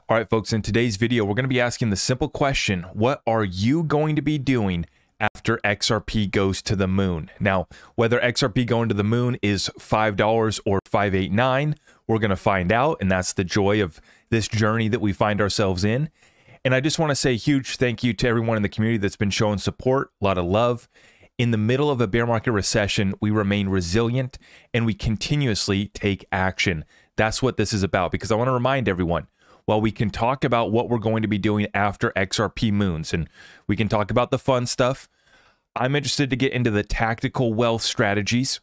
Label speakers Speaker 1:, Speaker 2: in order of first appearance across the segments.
Speaker 1: All right, folks, in today's video, we're going to be asking the simple question, what are you going to be doing after XRP goes to the moon? Now, whether XRP going to the moon is $5 or $589, we're going to find out, and that's the joy of this journey that we find ourselves in. And I just want to say a huge thank you to everyone in the community that's been showing support, a lot of love. In the middle of a bear market recession, we remain resilient and we continuously take action. That's what this is about, because I want to remind everyone, while we can talk about what we're going to be doing after XRP Moons, and we can talk about the fun stuff, I'm interested to get into the tactical wealth strategies.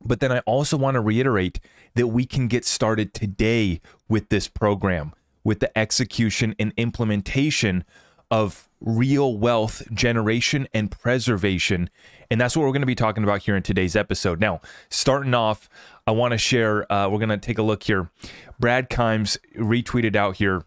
Speaker 1: But then I also want to reiterate that we can get started today with this program, with the execution and implementation of real wealth generation and preservation. And that's what we're going to be talking about here in today's episode. Now, starting off, I want to share, we're going to take a look here. Brad Kimes retweeted out here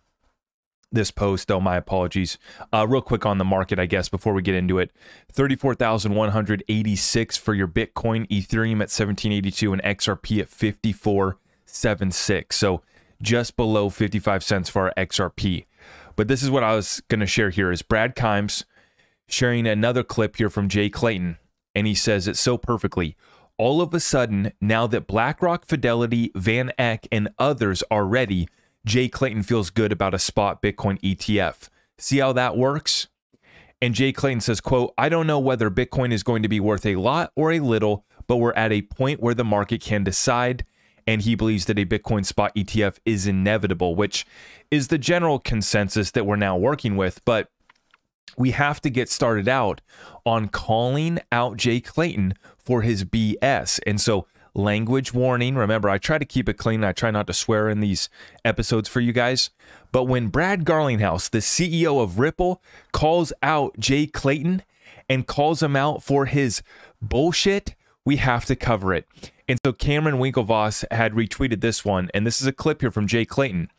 Speaker 1: this post. Oh, my apologies. Real quick on the market, I guess, before we get into it. 34,186 for your Bitcoin, Ethereum at 1782, and XRP at 54.76. So just below 55 cents for our XRP. But this is what I was going to share here is Brad Kimes sharing another clip here from Jay Clayton. And he says it so perfectly. All of a sudden, now that BlackRock, Fidelity, Van Eck, and others are ready, Jay Clayton feels good about a spot Bitcoin ETF. See how that works? And Jay Clayton says, quote, I don't know whether Bitcoin is going to be worth a lot or a little, but we're at a point where the market can decide. And he believes that a Bitcoin spot ETF is inevitable, which is the general consensus that we're now working with. But we have to get started out on calling out Jay Clayton for his BS. And so language warning, remember, I try to keep it clean. I try not to swear in these episodes for you guys. But when Brad Garlinghouse, the CEO of Ripple, calls out Jay Clayton and calls him out for his bullshit, we have to cover it. And so Cameron Winklevoss had retweeted this one, and this is a clip here from Jay Clayton.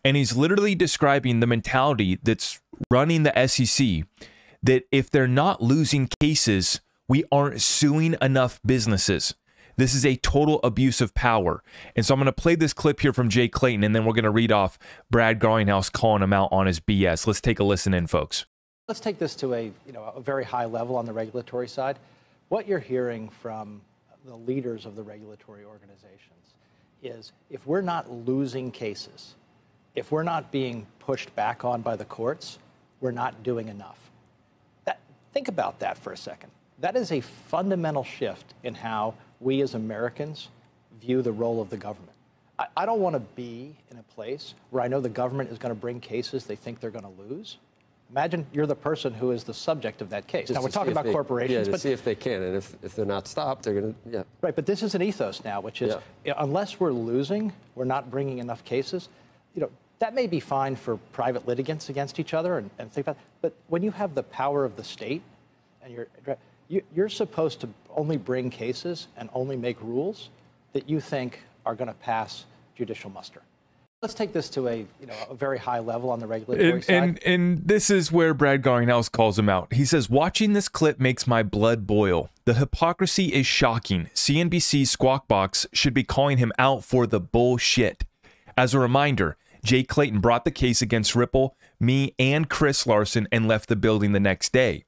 Speaker 1: And he's literally describing the mentality that's running the SEC, that if they're not losing cases, we aren't suing enough businesses. This is a total abuse of power. And so I'm going to play this clip here from Jay Clayton, and then we're going to read off Brad Garlinghouse calling him out on his BS. Let's take a listen in, folks.
Speaker 2: Let's take this to a very high level on the regulatory side. What you're hearing from the leaders of the regulatory organizations is if we're not losing cases, if we're not being pushed back on by the courts, we're not doing enough. Think about that for a second. That is a fundamental shift in how we as Americans view the role of the government. I don't want to be in a place where I know the government is going to bring cases they think they're going to lose. Imagine you're the person who is the subject of that case. Now, we're talking about corporations.
Speaker 3: Yeah, to see if they can. And if they're not stopped, they're going to, yeah.
Speaker 2: Right, but this is an ethos now, which is unless we're losing, we're not bringing enough cases. That may be fine for private litigants against each other and think about it. But when you have the power of the state and you're supposed to only bring cases and only make rules that you think are going to pass judicial muster. Let's take this to a very high level on the regulatory side.
Speaker 1: And this is where Brad Garlinghouse calls him out. He says, watching this clip makes my blood boil. The hypocrisy is shocking. CNBC's Squawk Box should be calling him out for the bullshit. As a reminder, Jay Clayton brought the case against Ripple, me, and Chris Larson and left the building the next day.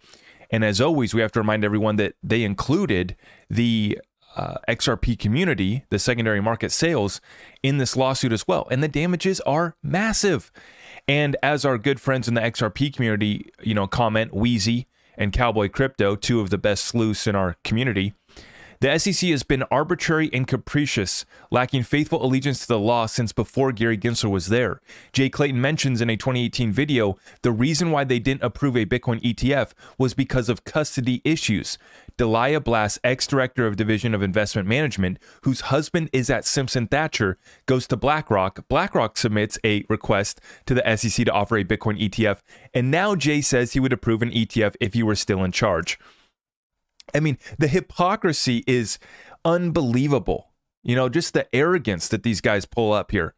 Speaker 1: And as always, we have to remind everyone that they included the XRP community, the secondary market sales, in this lawsuit as well. And the damages are massive. And as our good friends in the XRP community, comment, Wheezy and Cowboy Crypto, two of the best sleuths in our community, the SEC has been arbitrary and capricious, lacking faithful allegiance to the law since before Gary Gensler was there. Jay Clayton mentions in a 2018 video, the reason why they didn't approve a Bitcoin ETF was because of custody issues. Delia Blass, ex-director of Division of Investment Management, whose husband is at Simpson Thacher, goes to BlackRock. BlackRock submits a request to the SEC to offer a Bitcoin ETF, and now Jay says he would approve an ETF if he were still in charge. I mean, the hypocrisy is unbelievable. Just the arrogance that these guys pull up here.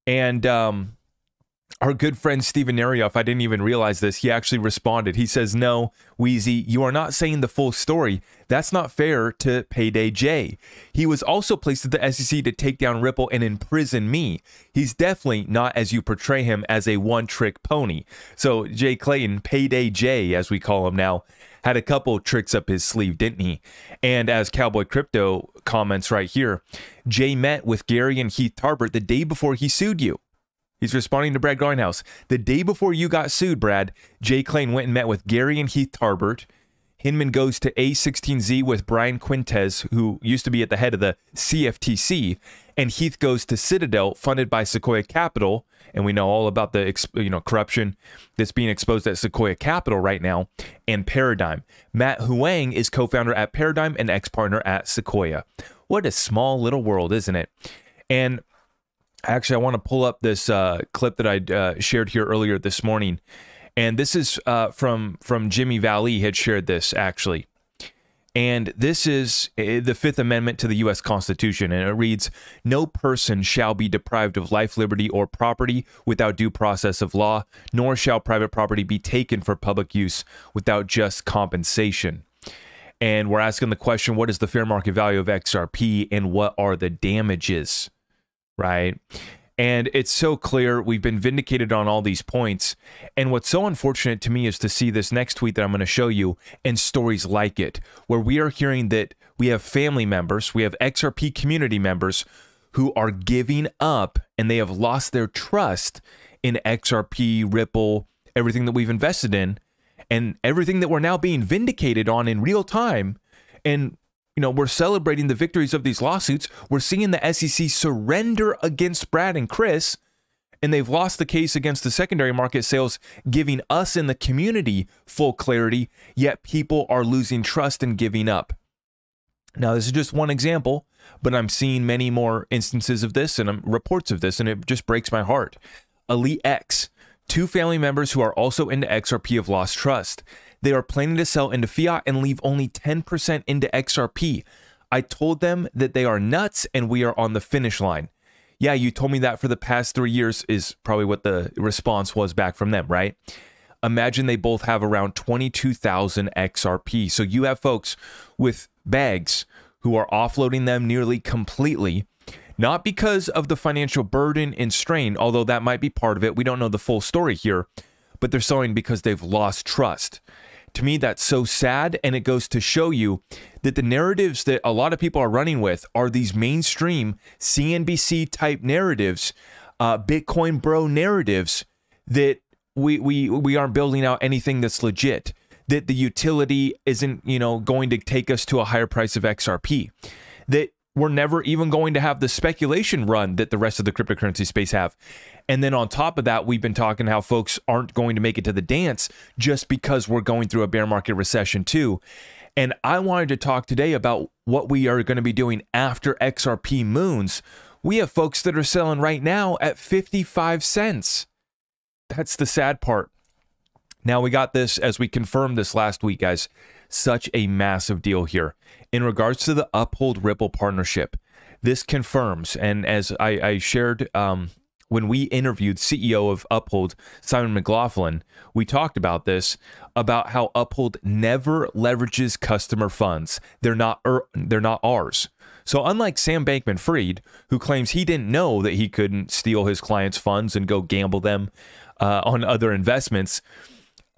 Speaker 1: And our good friend Steven Narioff, I didn't even realize this. He actually responded. He says, no, Wheezy, you are not saying the full story. That's not fair to Payday J. He was also placed at the SEC to take down Ripple and imprison me. He's definitely not as you portray him as a one-trick pony. So Jay Clayton, Payday J, as we call him now, had a couple tricks up his sleeve, didn't he? And as Cowboy Crypto comments right here, Jay met with Gary and Heath Tarbert the day before he sued you. He's responding to Brad Grindhouse. The day before you got sued, Brad, Jay Clayton went and met with Gary and Heath Tarbert. Hinman goes to A16Z with Brian Quintez, who used to be at the head of the CFTC, and Heath goes to Citadel, funded by Sequoia Capital, and we know all about the corruption that's being exposed at Sequoia Capital right now, and Paradigm. Matt Huang is co-founder at Paradigm and ex-partner at Sequoia. What a small little world, isn't it? And actually, I want to pull up this clip that I shared here earlier this morning. And this is from Jimmy Valley had shared this, actually. And this is the Fifth Amendment to the U.S. Constitution. And it reads, no person shall be deprived of life, liberty, or property without due process of law, nor shall private property be taken for public use without just compensation. And we're asking the question, what is the fair market value of XRP and what are the damages? Right? And it's so clear. We've been vindicated on all these points. And what's so unfortunate to me is to see this next tweet that I'm going to show you and stories like it, where we are hearing that we have family members, we have XRP community members who are giving up and they have lost their trust in XRP, Ripple, everything that we've invested in, and everything that we're now being vindicated on in real time. And we're celebrating the victories of these lawsuits. We're seeing the SEC surrender against Brad and Chris, and they've lost the case against the secondary market sales, giving us in the community full clarity, yet people are losing trust and giving up. Now, this is just one example, but I'm seeing many more instances of this and reports of this, and it just breaks my heart. Elite X, 2 family members who are also into XRP have lost trust. They are planning to sell into fiat and leave only 10% into XRP. I told them that they are nuts and we are on the finish line. Yeah, you told me that for the past 3 years is probably what the response was back from them, right? Imagine they both have around 22,000 XRP. So you have folks with bags who are offloading them nearly completely, not because of the financial burden and strain, although that might be part of it. We don't know the full story here, but they're selling because they've lost trust. To me, that's so sad, and it goes to show you that the narratives that a lot of people are running with are these mainstream CNBC-type narratives, Bitcoin bro narratives, that we aren't building out anything that's legit, that the utility isn't, going to take us to a higher price of XRP, that we're never even going to have the speculation run that the rest of the cryptocurrency space have. And then on top of that, we've been talking how folks aren't going to make it to the dance just because we're going through a bear market recession too. And I wanted to talk today about what we are going to be doing after XRP Moons. We have folks that are selling right now at 55 cents. That's the sad part. Now we got this, as we confirmed this last week, guys, such a massive deal here. In regards to the Uphold Ripple partnership, this confirms, and as I shared when we interviewed CEO of Uphold, Simon McLaughlin, we talked about this, about how Uphold never leverages customer funds. They're not ours. So unlike Sam Bankman-Fried, who claims he didn't know that he couldn't steal his clients' funds and go gamble them on other investments,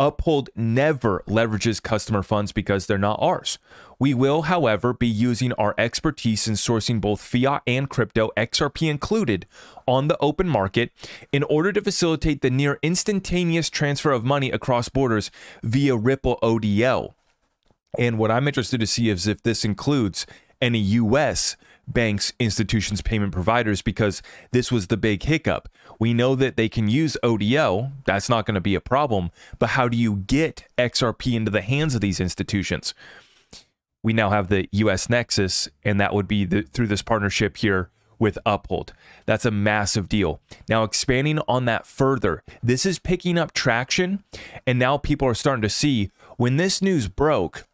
Speaker 1: Uphold never leverages customer funds because they're not ours. We will, however, be using our expertise in sourcing both fiat and crypto, XRP included, on the open market in order to facilitate the near instantaneous transfer of money across borders via Ripple ODL. And what I'm interested to see is if this includes any U.S. banks, institutions, payment providers, because this was the big hiccup. We know that they can use ODL. That's not going to be a problem. But how do you get XRP into the hands of these institutions? We now have the U.S. Nexus, and that would be through this partnership here with Uphold. That's a massive deal. Now, expanding on that further, this is picking up traction, and now people are starting to see, when this news broke,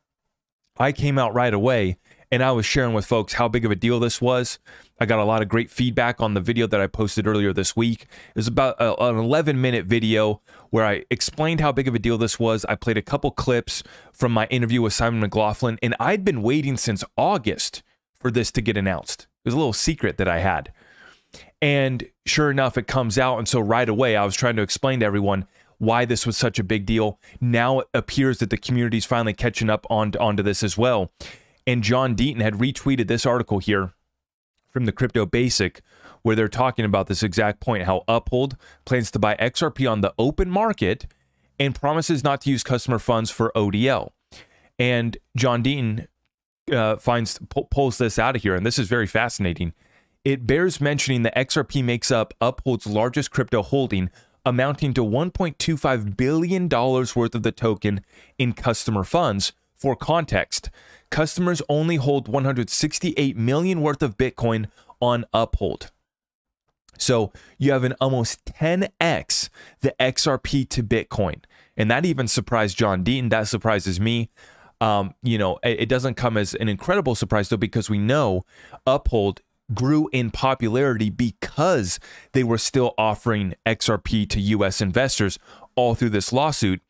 Speaker 1: I came out right away and I was sharing with folks how big of a deal this was. I got a lot of great feedback on the video that I posted earlier this week. It was about an 11-minute video where I explained how big of a deal this was. I played a couple clips from my interview with Simon McLaughlin, and I'd been waiting since August for this to get announced. It was a little secret that I had. And sure enough, it comes out. And so right away, I was trying to explain to everyone why this was such a big deal. Now it appears that the community is finally catching up onto this as well. And John Deaton had retweeted this article here from the Crypto Basic, where they're talking about this exact point, how Uphold plans to buy XRP on the open market and promises not to use customer funds for ODL. And John Deaton pulls this out of here, and this is very fascinating. It bears mentioning that XRP makes up Uphold's largest crypto holding, amounting to $1.25 billion worth of the token in customer funds. For context, customers only hold 168 million worth of Bitcoin on Uphold. So you have an almost 10x the XRP to Bitcoin. And that even surprised John Deaton. That surprises me. It doesn't come as an incredible surprise, though, because we know Uphold grew in popularity because they were still offering XRP to U.S. investors all through this lawsuit.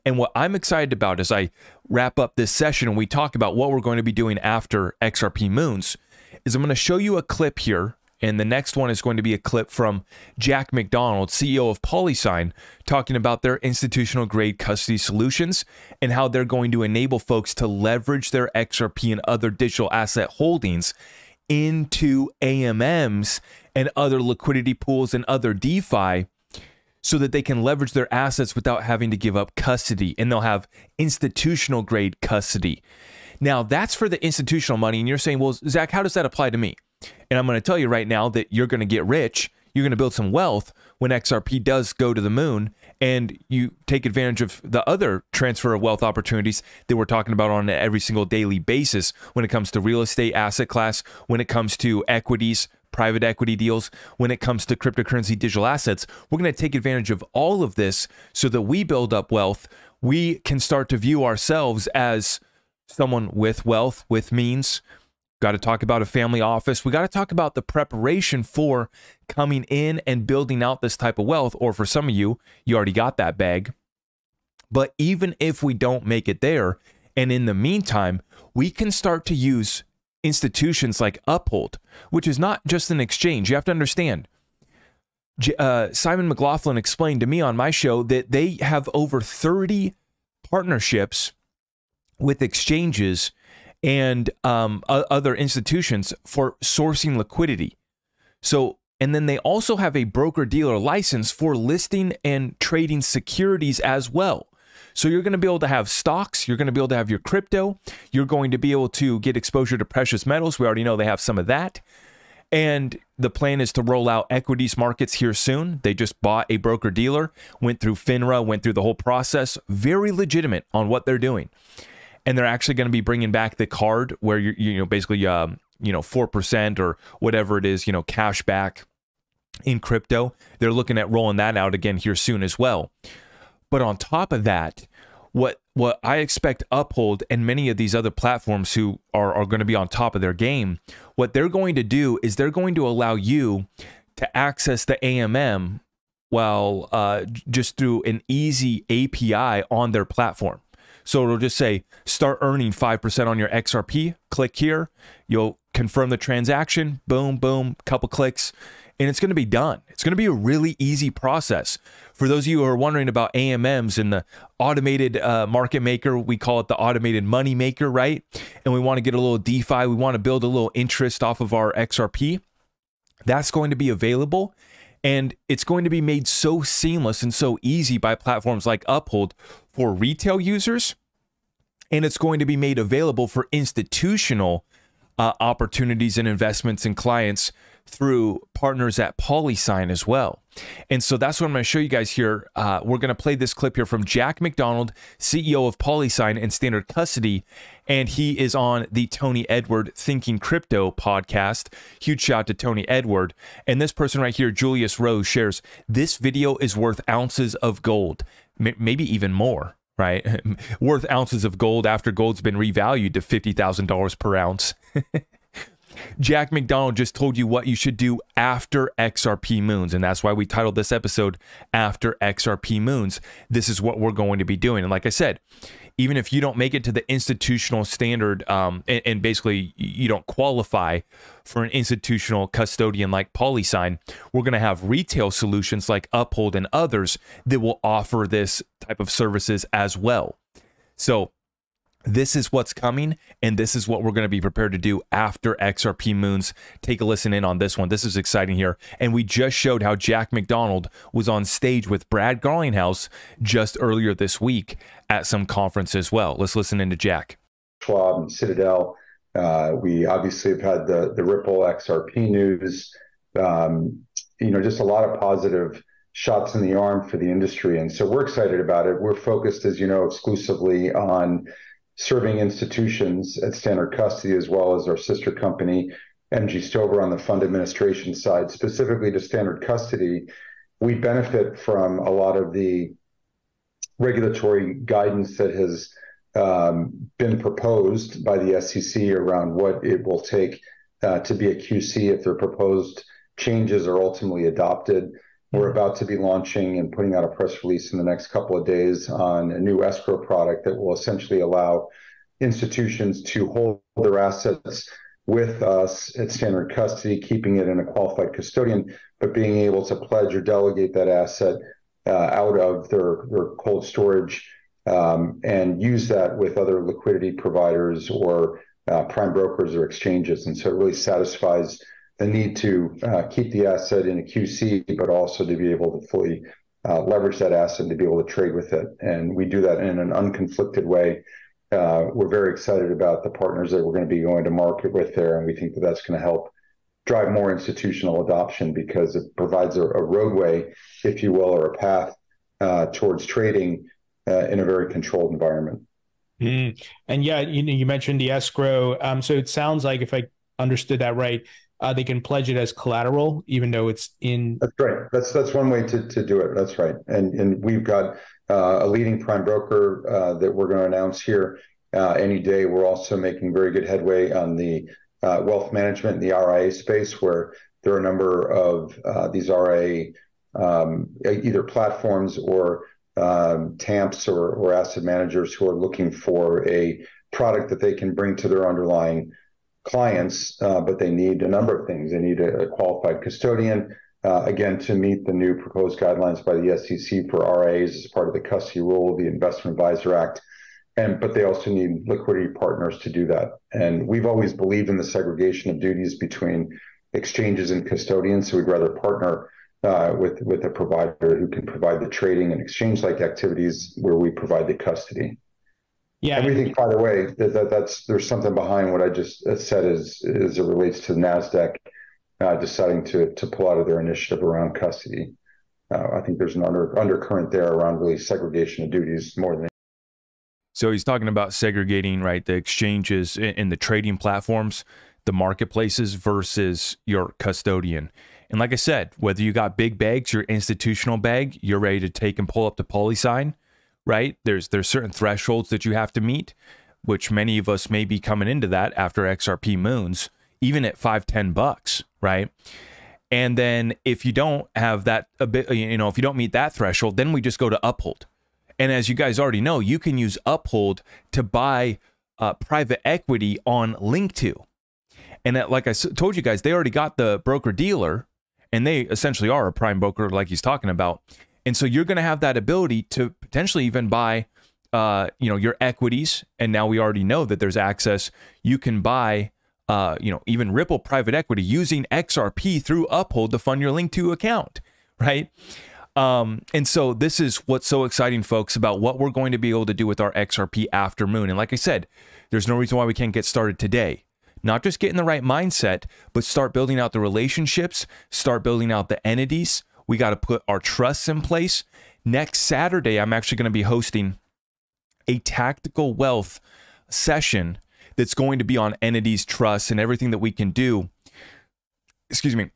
Speaker 1: And what I'm excited about as I wrap up this session and we talk about what we're going to be doing after XRP Moons is I'm going to show you a clip here. And the next one is going to be a clip from Zach Rector, CEO of PolySign, talking about their institutional grade custody solutions and how they're going to enable folks to leverage their XRP and other digital asset holdings into AMMs and other liquidity pools and other DeFi so that they can leverage their assets without having to give up custody, and they'll have institutional grade custody. Now, that's for the institutional money, and you're saying, well, Zach, how does that apply to me? And I'm going to tell you right now that you're going to get rich, you're going to build some wealth when XRP does go to the moon, and you take advantage of the other transfer of wealth opportunities that we're talking about on an every single daily basis when it comes to real estate asset class, when it comes to equities, private equity deals, when it comes to cryptocurrency digital assets. We're going to take advantage of all of this so that we build up wealth. We can start to view ourselves as someone with wealth, with means. Got to talk about a family office. We got to talk about the preparation for coming in and building out this type of wealth. Or for some of you, you already got that bag. But even if we don't make it there, and in the meantime, we can start to use institutions like Uphold, which is not just an exchange. You have to understand. Simon McLaughlin explained to me on my show that they have over 30 partnerships with exchanges and other institutions for sourcing liquidity. So, and then they also have a broker-dealer license for listing and trading securities as well. So you're going to be able to have stocks, you're going to be able to have your crypto, you're going to be able to get exposure to precious metals. We already know they have some of that. And the plan is to roll out equities markets here soon. They just bought a broker-dealer, went through FINRA, went through the whole process. Very legitimate on what they're doing. And they're actually going to be bringing back the card where you're basically 4% or whatever it is, cash back in crypto. They're looking at rolling that out again here soon as well. But on top of that, what I expect Uphold and many of these other platforms who are going to be on top of their game, what they're going to do is they're going to allow you to access the AMM just through an easy API on their platform. So it'll just say, start earning 5% on your XRP. Click here. You'll confirm the transaction. Boom, boom, couple clicks. And it's going to be done. It's going to be a really easy process. For those of you who are wondering about AMMs and the automated market maker, we call it the automated money maker, right? And we want to get a little DeFi. We want to build a little interest off of our XRP. That's going to be available. And it's going to be made so seamless and so easy by platforms like Uphold for retail users. And it's going to be made available for institutional opportunities and investments and clients through partners at PolySign as well. And so that's what I'm going to show you guys here. We're going to play this clip here from Zach Rector, CEO of PolySign and Standard Custody, and he is on the Tony Edward Thinking Crypto podcast. Huge shout out to Tony Edward. And this person right here, Julius Rose, shares, this video is worth ounces of gold, maybe even more. right? Worth ounces of gold after gold's been revalued to $50,000 per ounce. Jack McDonald just told you what you should do after XRP Moons, and that's why we titled this episode After XRP Moons. This is what we're going to be doing. And like I said, even if you don't make it to the institutional standard, and basically you don't qualify for an institutional custodian like PolySign, we're going to have retail solutions like Uphold and others that will offer this type of services as well. So this is what's coming, and this is what we're going to be prepared to do after XRP Moons. Take a listen in on this one. This is exciting here. And we just showed how Jack McDonald was on stage with Brad Garlinghouse just earlier this week at some conference as well. Let's listen into Jack.
Speaker 4: Schwab and Citadel. We obviously have had the Ripple XRP news. Just a lot of positive shots in the arm for the industry. And so we're excited about it. We're focused, as you know, exclusively on serving institutions at Standard Custody, as well as our sister company, MG Stover, on the fund administration side. Specifically to Standard Custody, we benefit from a lot of the regulatory guidance that has been proposed by the SEC around what it will take to be a QC if their proposed changes are ultimately adopted. We're about to be launching and putting out a press release in the next couple of days on a new escrow product that will essentially allow institutions to hold their assets with us at Standard Custody, keeping it in a qualified custodian, but being able to pledge or delegate that asset out of their cold storage and use that with other liquidity providers or prime brokers or exchanges. And so it really satisfies the need to keep the asset in a QC, but also to be able to fully leverage that asset and to be able to trade with it. And we do that in an unconflicted way. We're very excited about the partners that we're going to be going to market with there, and we think that that's going to help drive more institutional adoption because it provides a roadway, if you will, or a path towards trading in a very controlled environment.
Speaker 5: And yeah, you mentioned the escrow. So it sounds like, if I understood that right, they can pledge it as collateral, even though it's in.
Speaker 4: That's right. That's one way to do it. That's right. And we've got a leading prime broker that we're going to announce here any day. We're also making very good headway on the wealth management and the RIA space, where there are a number of these RIA either platforms or TAMPs or asset managers who are looking for a product that they can bring to their underlying clients, but they need a number of things. They need a qualified custodian, again, to meet the new proposed guidelines by the SEC for RIAs as part of the custody rule, the Investment Advisor Act. But they also need liquidity partners to do that. And we've always believed in the segregation of duties between exchanges and custodians. So we'd rather partner with a provider who can provide the trading and exchange-like activities where we provide the custody.
Speaker 5: Yeah,
Speaker 4: and we think, by the way, that's there's something behind what I just said as it relates to NASDAQ deciding to pull out of their initiative around custody. I think there's an undercurrent there around really segregation of duties more than.
Speaker 1: So he's talking about segregating, right, the exchanges and the trading platforms, the marketplaces versus your custodian. And like I said, whether you got big bags, your institutional bag, you're ready to take and pull up the PolySign, right? There's certain thresholds that you have to meet, which many of us may be coming into that after XRP Moons, even at $5-10, right? And then if you don't have that, if you don't meet that threshold, then we just go to Uphold. And as you guys already know, you can use Uphold to buy private equity on Link2. And that, like I told you guys, they already got the broker dealer, and they essentially are a prime broker like he's talking about. And so you're going to have that ability to potentially even buy, your equities. And now we already know that there's access. You can buy, even Ripple private equity using XRP through Uphold to fund your Link2 account, right? And so this is what's so exciting, folks, about what we're going to be able to do with our XRP after Moon. And like I said, there's no reason why we can't get started today. Not just get in the right mindset, but start building out the relationships, start building out the entities. We got to put our trusts in place. Next Saturday, I'm actually going to be hosting a tactical wealth session that's going to be on entities, trusts, and everything that we can do,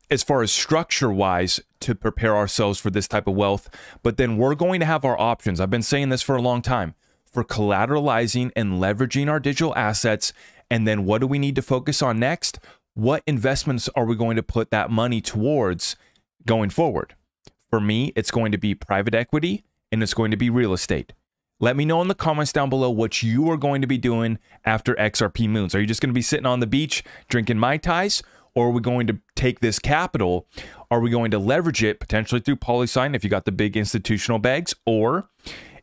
Speaker 1: as far as structure-wise to prepare ourselves for this type of wealth. But then we're going to have our options. I've been saying this for a long time. for collateralizing and leveraging our digital assets. And then what do we need to focus on next? What investments are we going to put that money towards going forward? For me, it's going to be private equity and it's going to be real estate. Let me know in the comments down below what you are going to be doing after XRP Moons. Are you just going to be sitting on the beach drinking Mai Tais? Or are we going to take this capital? Are we going to leverage it potentially through PolySign if you got the big institutional bags? Or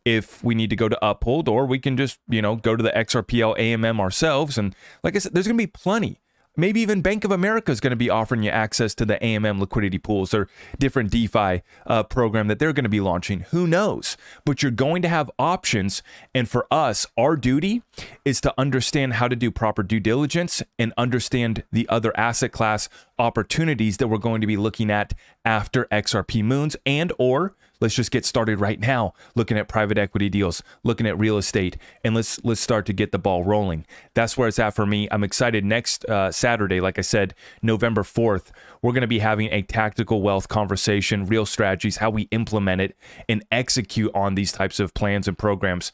Speaker 1: if we need to go to Uphold, or we can just, go to the XRPL AMM ourselves. And like I said, there's going to be plenty. Maybe even Bank of America is going to be offering you access to the AMM liquidity pools or different DeFi program that they're going to be launching. Who knows? But you're going to have options. And for us, our duty is to understand how to do proper due diligence and understand the other asset class opportunities that we're going to be looking at after XRP Moons, and or let's just get started right now looking at private equity deals, looking at real estate, and let's start to get the ball rolling. That's where it's at for me. I'm excited. Next Saturday, like I said, November 4th, we're going to be having a tactical wealth conversation, real strategies, how we implement it and execute on these types of plans and programs.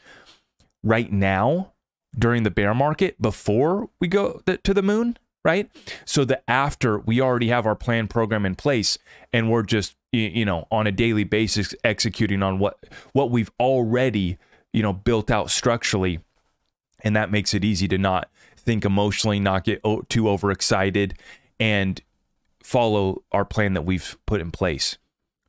Speaker 1: Right now, during the bear market, before we go to the moon, right? So that after, we already have our plan program in place and we're just, on a daily basis executing on what we've already, built out structurally. And that makes it easy to not think emotionally, not get too overexcited, and follow our plan that we've put in place.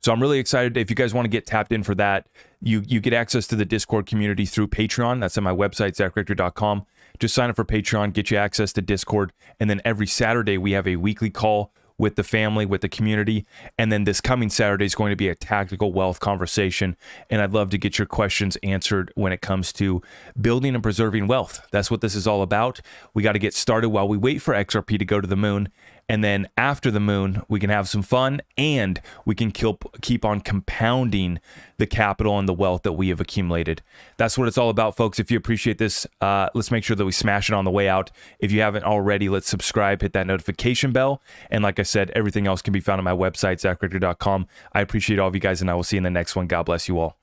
Speaker 1: So I'm really excited. If you guys want to get tapped in for that, you get access to the Discord community through Patreon. That's at my website, zachrector.com. Just sign up for Patreon, get you access to Discord. And then every Saturday, we have a weekly call with the family, with the community. And then this coming Saturday is going to be a tactical wealth conversation. And I'd love to get your questions answered when it comes to building and preserving wealth. That's what this is all about. We got to get started while we wait for XRP to go to the moon. And then after the moon, we can have some fun and we can keep on compounding the capital and the wealth that we have accumulated. That's what it's all about, folks. If you appreciate this, let's make sure that we smash it on the way out. If you haven't already, let's subscribe, hit that notification bell. And like I said, everything else can be found on my website, zachrector.com. I appreciate all of you guys, and I will see you in the next one. God bless you all.